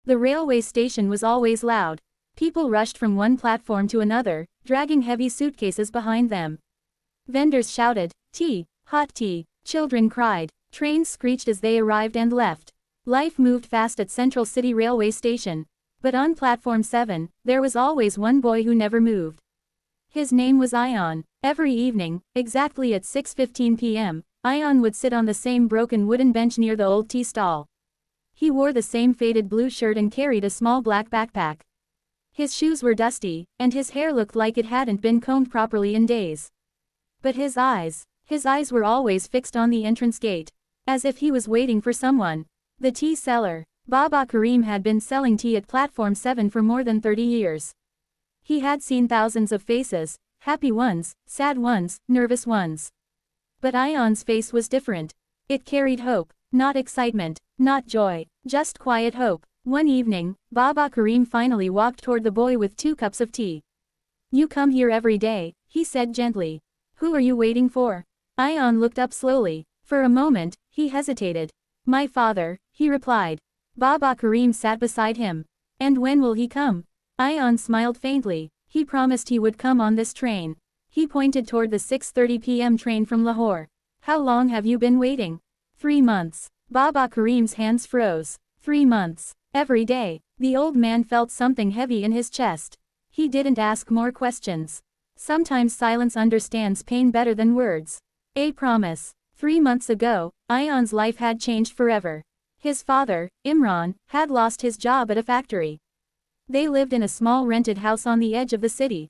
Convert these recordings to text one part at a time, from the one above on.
The railway station was always loud. People rushed from one platform to another, dragging heavy suitcases behind them. Vendors shouted, "Tea, hot tea." Children cried. Trains screeched as they arrived and left. Life moved fast at Central City Railway Station. But on Platform 7, there was always one boy who never moved. His name was Ion. Every evening, exactly at 6:15 p.m., Ion would sit on the same broken wooden bench near the old tea stall. He wore the same faded blue shirt and carried a small black backpack. His shoes were dusty, and his hair looked like it hadn't been combed properly in days. But his eyes were always fixed on the entrance gate, as if he was waiting for someone. The tea seller. Baba Karim had been selling tea at Platform 7 for more than 30 years. He had seen thousands of faces, happy ones, sad ones, nervous ones. But Ion's face was different. It carried hope, not excitement, not joy, just quiet hope. One evening, Baba Karim finally walked toward the boy with 2 cups of tea. "You come here every day," he said gently. "Who are you waiting for?" Ion looked up slowly. For a moment, he hesitated. "My father," he replied. Baba Karim sat beside him. "And when will he come?" Ion smiled faintly. "He promised he would come on this train." He pointed toward the 6:30 p.m. train from Lahore. "How long have you been waiting?" 3 months. Baba Karim's hands froze. 3 months. Every day. The old man felt something heavy in his chest. He didn't ask more questions. Sometimes silence understands pain better than words. A promise. 3 months ago, Ion's life had changed forever. His father, Imran, had lost his job at a factory. They lived in a small rented house on the edge of the city.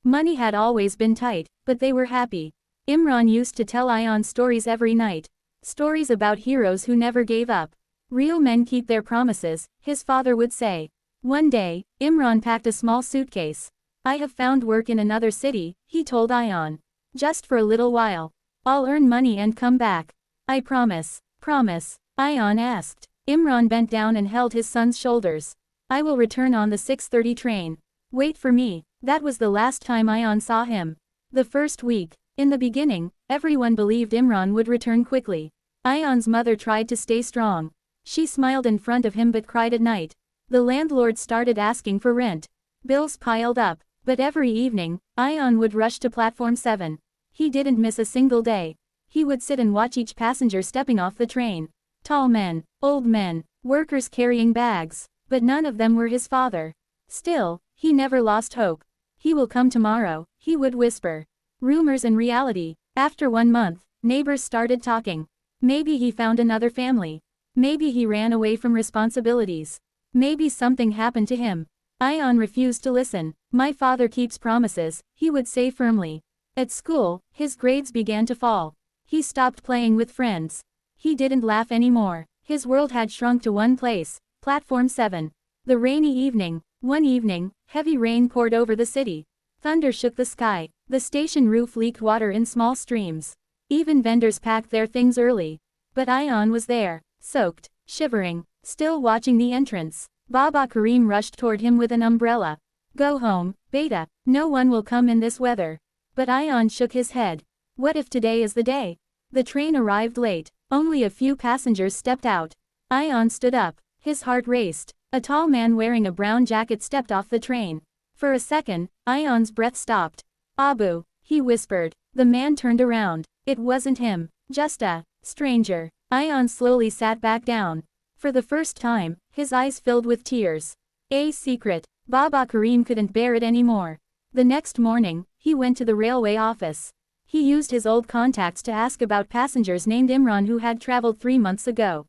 Money had always been tight, but they were happy. Imran used to tell Ion stories every night. Stories about heroes who never gave up. "Real men keep their promises," his father would say. One day, Imran packed a small suitcase. "I have found work in another city," he told Ion. "Just for a little while. I'll earn money and come back. I promise." "Promise?" Ion asked. Imran bent down and held his son's shoulders. "I will return on the 6:30 train. Wait for me." That was the last time Ion saw him. The first week. In the beginning, everyone believed Imran would return quickly. Ion's mother tried to stay strong. She smiled in front of him but cried at night. The landlord started asking for rent. Bills piled up. But every evening, Ion would rush to Platform 7. He didn't miss a single day. He would sit and watch each passenger stepping off the train. Tall men, old men, workers carrying bags. But none of them were his father. Still, he never lost hope. "He will come tomorrow," he would whisper. Rumors and reality. After 1 month, neighbors started talking. Maybe he found another family. Maybe he ran away from responsibilities. Maybe something happened to him. Ion refused to listen. "My father keeps promises," he would say firmly. At school, his grades began to fall. He stopped playing with friends. He didn't laugh anymore. His world had shrunk to one place, Platform 7. The rainy evening. One evening, heavy rain poured over the city. Thunder shook the sky. The station roof leaked water in small streams. Even vendors packed their things early. But Ion was there, soaked, shivering, still watching the entrance. Baba Karim rushed toward him with an umbrella. "Go home, beta. No one will come in this weather." But Ion shook his head. What if today is the day? The train arrived late. Only a few passengers stepped out. Ion stood up. His heart raced. A tall man wearing a brown jacket stepped off the train. For a second, Ion's breath stopped. "Abu," he whispered. The man turned around. It wasn't him. Just a stranger. Ion slowly sat back down. For the first time, his eyes filled with tears. A secret. Baba Karim couldn't bear it anymore. The next morning, he went to the railway office. He used his old contacts to ask about passengers named Imran who had traveled 3 months ago.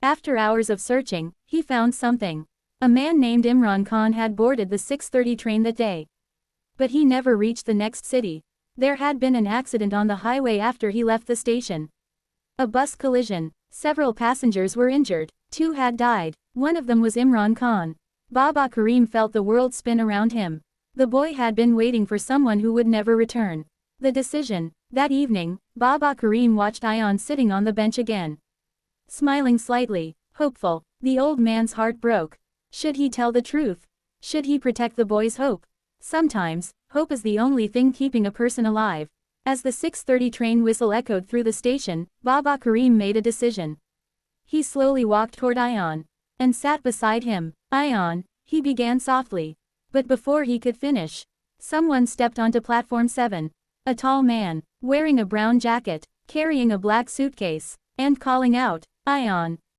After hours of searching, he found something. A man named Imran Khan had boarded the 6:30 train that day. But he never reached the next city. There had been an accident on the highway after he left the station. A bus collision. Several passengers were injured. 2 had died. One of them was Imran Khan. Baba Karim felt the world spin around him. The boy had been waiting for someone who would never return. The decision. That evening, Baba Karim watched Ion sitting on the bench again. Smiling slightly, hopeful, the old man's heart broke. Should he tell the truth? Should he protect the boy's hope? Sometimes, hope is the only thing keeping a person alive. As the 6:30 train whistle echoed through the station, Baba Karim made a decision. He slowly walked toward Ion. and sat beside him. Ion, he began softly. But before he could finish, someone stepped onto platform 7. A tall man, wearing a brown jacket, carrying a black suitcase, and calling out, Ion.